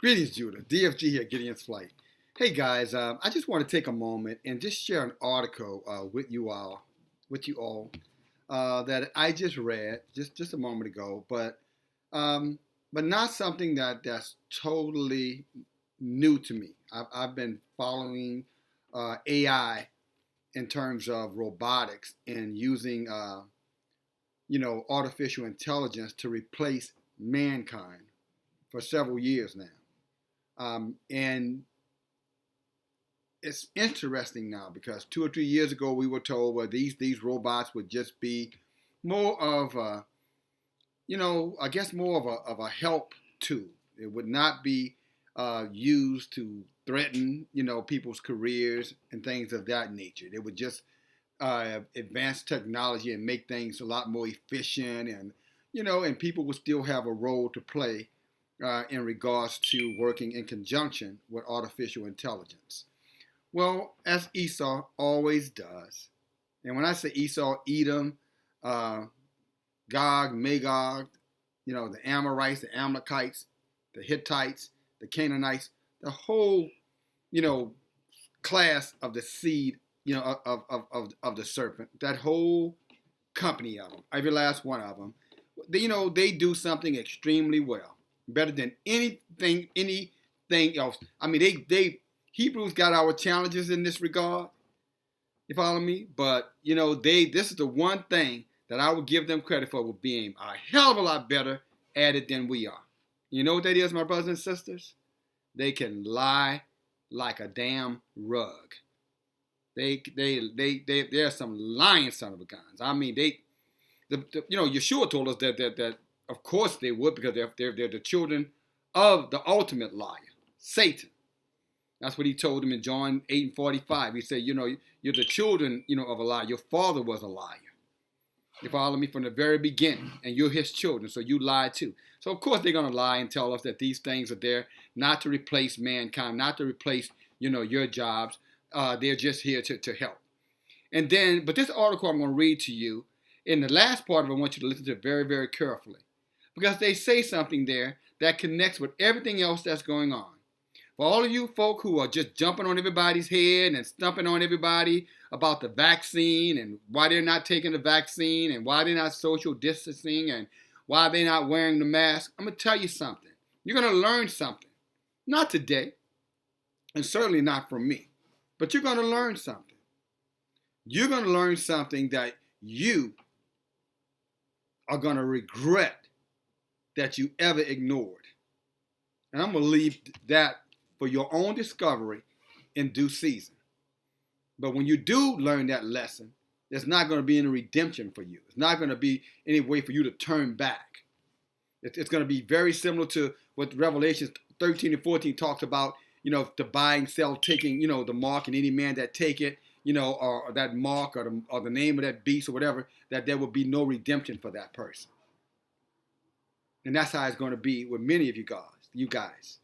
Greetings, Judah. DFG here, Gideon's Flight. Hey guys, I just want to take a moment and just share an article with you all that I just read just a moment ago, but not something that's totally new to me. I've been following AI in terms of robotics and using artificial intelligence to replace mankind for several years now. And it's interesting now because 2 or 3 years ago we were told, well, these robots would just be more of a, I guess more of a help tool. It would not be used to threaten, people's careers and things of that nature. It would just advance technology and make things a lot more efficient, and people would still have a role to play in regards to working in conjunction with artificial intelligence. Well, as Esau always does, and when I say Esau, Edom, Gog, Magog, the Amorites, the Amalekites, the Hittites, the Canaanites, the whole, class of the seed, of the serpent, that whole company of them, every last one of them, they do something extremely well, better than anything else. I mean, they Hebrews got our challenges in this regard. You follow me? But this is the one thing that I would give them credit for, with being a hell of a lot better at it than we are. You know what that is, my brothers and sisters? They can lie like a damn rug. They're some lying son of a guns. I mean, Yeshua told us that of course they would, because they're the children of the ultimate liar, Satan. That's what he told them in John 8:45. He said, you're the children, of a liar. Your father was a liar. You follow me? From the very beginning, and you're his children, so you lie too. So of course they're going to lie and tell us that these things are there not to replace mankind, not to replace, your jobs. They're just here to help. And then, but this article I'm going to read to you, in the last part of it, I want you to listen to it very, very carefully, because they say something there that connects with everything else that's going on. For all of you folk who are just jumping on everybody's head and stumping on everybody about the vaccine and why they're not taking the vaccine and why they're not social distancing and why they're not wearing the mask, I'm going to tell you something. You're going to learn something. Not today, and certainly not from me, but you're going to learn something. You're going to learn something that you are going to regret that you ever ignored. And I'm going to leave that for your own discovery in due season. But when you do learn that lesson, there's not going to be any redemption for you. It's not going to be any way for you to turn back. It's going to be very similar to what Revelation 13 and 14 talks about, the buying, sell, taking, the mark, and any man that take it, or that mark or the name of that beast or whatever, that there will be no redemption for that person. And that's how it's going to be with many of you guys,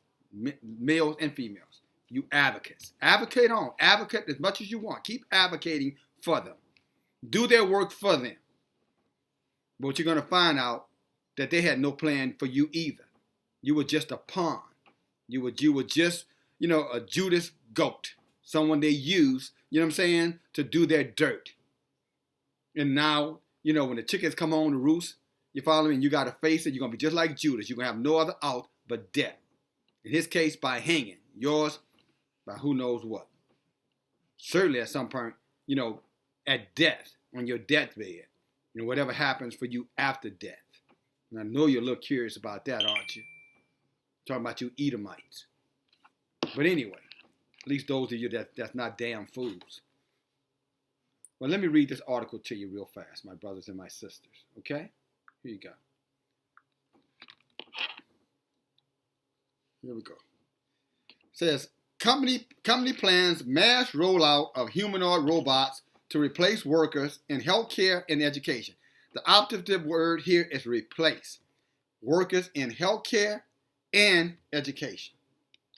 males and females, you advocates. Advocate on. Advocate as much as you want. Keep advocating for them. Do their work for them. But you're going to find out that they had no plan for you either. You were just a pawn. You were just, a Judas goat. Someone they used, to do their dirt. And now, when the chickens come home to roost, you follow me, and you got to face it, you're going to be just like Judas. You're going to have no other out but death. In his case, by hanging. Yours, by who knows what. Certainly at some point, at death, on your deathbed. Whatever happens for you after death. And I know you're a little curious about that, aren't you? Talking about you Edomites. But anyway, at least those of you that's not damn fools. Well, let me read this article to you real fast, my brothers and my sisters. Okay? Here you go. Here we go. It says, company plans mass rollout of humanoid robots to replace workers in healthcare and education. The operative word here is replace. Workers in healthcare and education.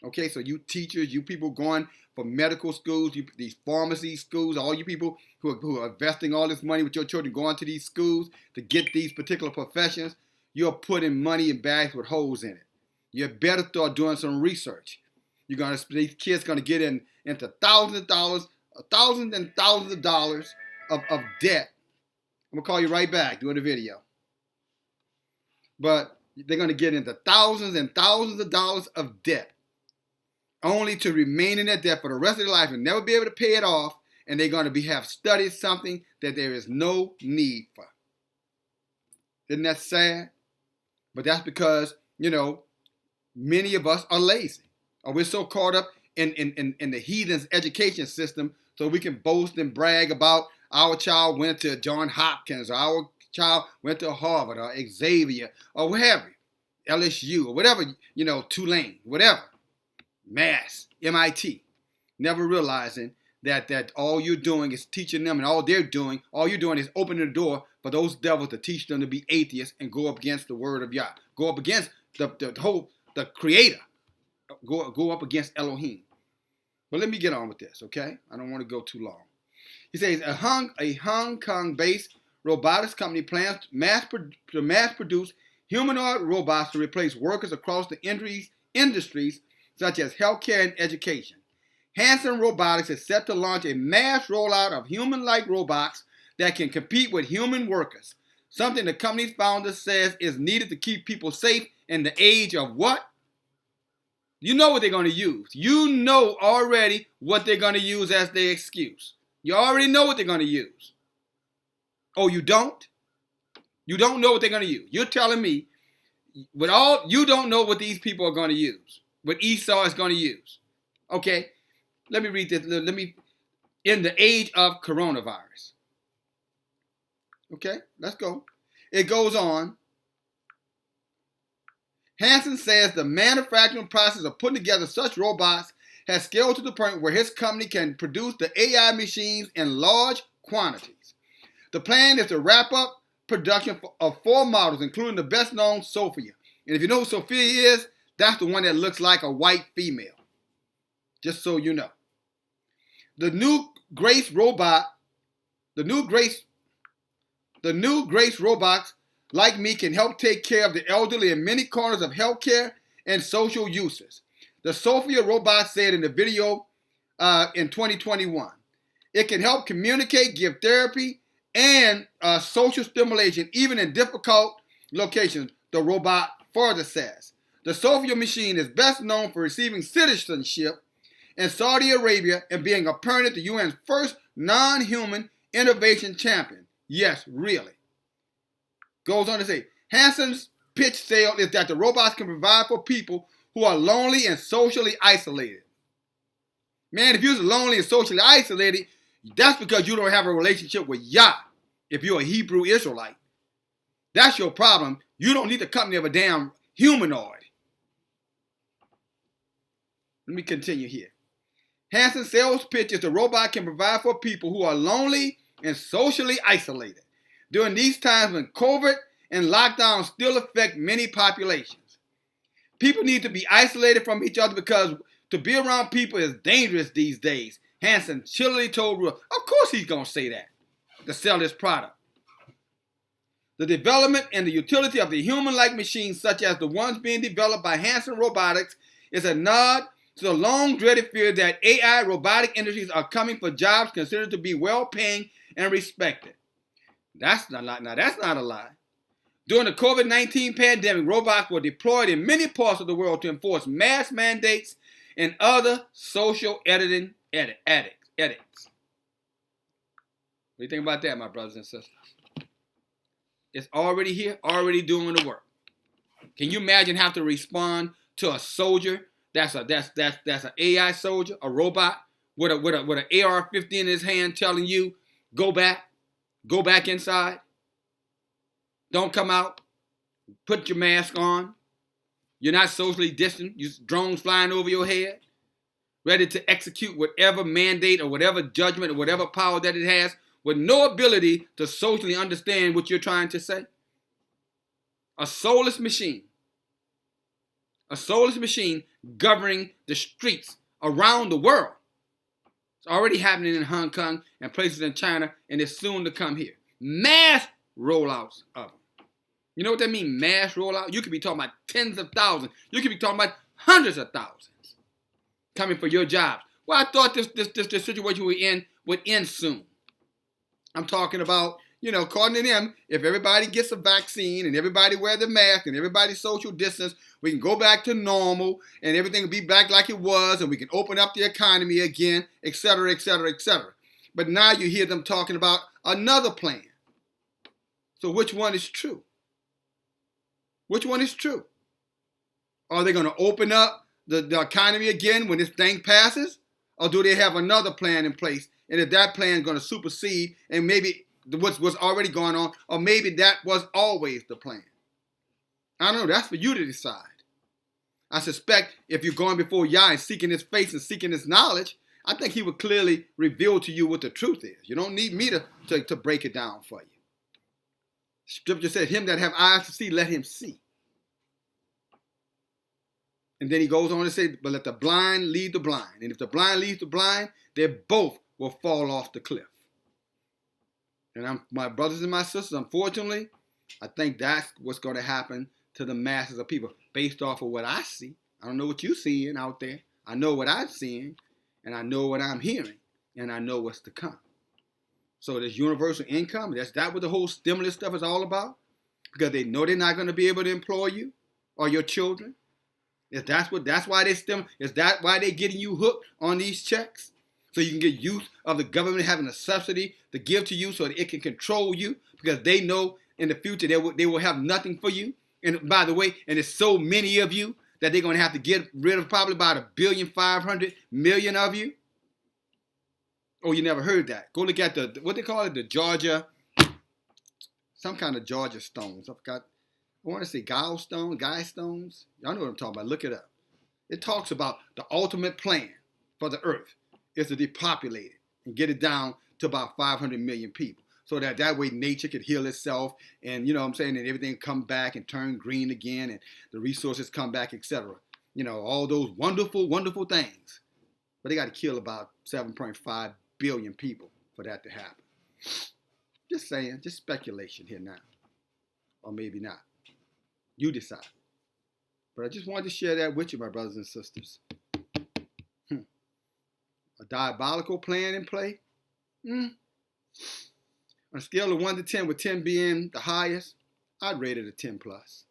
Okay, so you teachers, you people going for medical schools, these pharmacy schools, all you people who are investing all this money with your children going to these schools to get these particular professions, you're putting money in bags with holes in it. You better start doing some research. These kids gonna get into thousands and thousands of dollars of debt. I'm gonna call you right back doing the video. But they're gonna get into thousands and thousands of dollars of debt, only to remain in that debt for the rest of their life and never be able to pay it off. And they're gonna have studied something that there is no need for. Isn't that sad? But that's because, many of us are lazy, or we're so caught up in the heathen's education system, so we can boast and brag about our child went to Johns Hopkins, or our child went to Harvard, or Xavier, or wherever, LSU, or whatever, Tulane, whatever, Mass, MIT, never realizing that all you're doing is teaching them, and all you're doing is opening the door for those devils to teach them to be atheists and go up against the word of Yah, go up against the Creator, go up against Elohim. But let me get on with this, okay? I don't want to go too long. He says a Hong Kong-based robotics company plans to mass produce humanoid robots to replace workers across the industries such as healthcare and education. Hanson Robotics is set to launch a mass rollout of human-like robots that can compete with human workers, something the company's founder says is needed to keep people safe in the age of what? You know what they're going to use. You know already what they're going to use as their excuse. You already know what they're going to use. Oh, you don't? You don't know what they're going to use. You're telling me you don't know what these people are going to use, what Esau is going to use. Okay, let me read this. In the age of coronavirus. Okay, let's go. It goes on. Hansen says the manufacturing process of putting together such robots has scaled to the point where his company can produce the AI machines in large quantities. The plan is to wrap up production of 4 models, including the best known, Sophia. And if you know who Sophia is, that's the one that looks like a white female. Just so you know. The new Grace robots, like me, can help take care of the elderly in many corners of healthcare and social uses. The Sophia robot said in the video in 2021. It can help communicate, give therapy, and social stimulation, even in difficult locations, the robot further says. The Sophia machine is best known for receiving citizenship in Saudi Arabia and being appointed the UN's first non-human innovation champion. Yes, really. Goes on to say, Hansen's pitch sale is that the robots can provide for people who are lonely and socially isolated. Man, if you're lonely and socially isolated, that's because you don't have a relationship with Yah. If you're a Hebrew Israelite, that's your problem. You don't need the company of a damn humanoid. Let me continue here. Hansen's sales pitch is the robot can provide for people who are lonely and socially isolated during these times when COVID and lockdown still affect many populations. People need to be isolated from each other because to be around people is dangerous these days. Hansen chillily told Rule. Of course he's going to say that to sell his product. The development and the utility of the human-like machines such as the ones being developed by Hansen Robotics is a nod to the long-dreaded fear that AI robotic industries are coming for jobs considered to be well-paying and respected. That's not a lie. Now, that's not a lie. During the COVID-19 pandemic, robots were deployed in many parts of the world to enforce mask mandates and other social edicts. What do you think about that, my brothers and sisters? It's already here, already doing the work. Can you imagine having to respond to a soldier that's an AI soldier, a robot with an AR-15 in his hand telling you, go back inside, don't come out, put your mask on, you're not socially distant, you drones flying over your head, ready to execute whatever mandate or whatever judgment or whatever power that it has, with no ability to socially understand what you're trying to say? A soulless machine governing the streets around the world. It's already happening in Hong Kong and places in China, and it's soon to come here. Mass rollouts of them. You know what that means? Mass rollout. You could be talking about tens of thousands. You could be talking about hundreds of thousands coming for your jobs. Well, I thought this situation we're in would end soon. I'm talking about, according to them, if everybody gets a vaccine and everybody wear the mask and everybody social distance, we can go back to normal and everything will be back like it was and we can open up the economy again, et cetera, et cetera, et cetera. But now you hear them talking about another plan. So which one is true? Which one is true? Are they going to open up the economy again when this thing passes? Or do they have another plan in place? And if that plan is going to supersede and maybe what's already going on, or maybe that was always the plan. I don't know. That's for you to decide. I suspect if you're going before Yah and seeking his face and seeking his knowledge, I think he would clearly reveal to you what the truth is. You don't need me to break it down for you. Scripture said, him that have eyes to see, let him see. And then he goes on to say, but let the blind lead the blind. And if the blind leads the blind, they both will fall off the cliff. And my brothers and my sisters, unfortunately, I think that's what's going to happen to the masses of people based off of what I see. I don't know what you're seeing out there. I know what I'm seeing, and I know what I'm hearing, and I know what's to come. So this universal income, that's what the whole stimulus stuff is all about? Because they know they're not going to be able to employ you or your children. Is that's why they is that why they're getting you hooked on these checks? So you can get use of the government having a subsidy to give to you so that it can control you because they know in the future they will have nothing for you. And by the way, and there's so many of you that they're going to have to get rid of probably about 1,500,000,000 of you. Oh, you never heard that. Go look at what they call it, the Georgia, some kind of Georgia stones. I want to say guy stones. Y'all know what I'm talking about. Look it up. It talks about the ultimate plan for the earth is to depopulate it and get it down to about 500 million people. So that way nature could heal itself and, you know what I'm saying, and everything come back and turn green again and the resources come back, etc. All those wonderful, wonderful things. But they got to kill about 7.5 billion people for that to happen. Just saying, just speculation here now. Or maybe not. You decide. But I just wanted to share that with you, my brothers and sisters. A diabolical plan in play? On a scale of 1 to 10, with 10 being the highest, I'd rate it a 10 plus.